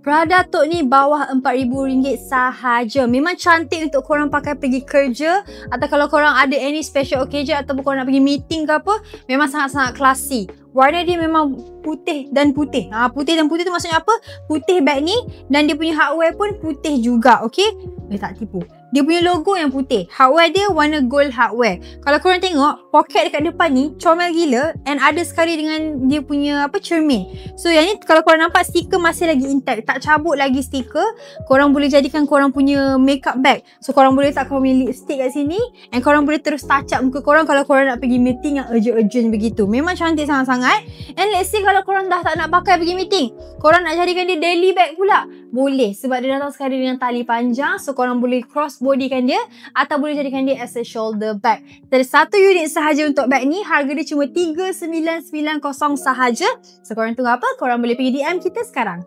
Prada Tote ni bawah RM4,000 sahaja. Memang cantik untuk korang pakai pergi kerja, atau kalau korang ada any special occasion ataupun korang nak pergi meeting ke apa, memang sangat-sangat classy. Warna dia memang putih dan putih. Putih dan putih tu maksudnya apa? Putih bag ni, dan dia punya hardware pun putih juga, okay? Tak tipu. Dia punya logo yang putih. Hardware dia warna gold hardware. Kalau korang tengok, poket dekat depan ni comel gila, and ada sekali dengan dia punya cermin. So yang ni kalau korang nampak, stiker masih lagi intact, tak cabut lagi stiker. Korang boleh jadikan korang punya makeup bag. So korang boleh letak korang punya lipstick kat sini, and korang boleh terus touch up muka korang kalau korang nak pergi meeting yang urgent-urgent begitu. Memang cantik sangat-sangat. And let's say kalau korang dah tak nak pakai pergi meeting, korang nak jadikan dia daily bag pula, boleh, sebab dia datang sekali dengan tali panjang. So korang boleh cross bodykan dia, atau boleh jadikan dia as a shoulder bag. Ada 1 unit sahaja untuk bag ni. Harga dia cuma RM3,990 sahaja. So korang tunggu apa? Korang boleh pergi DM kita sekarang.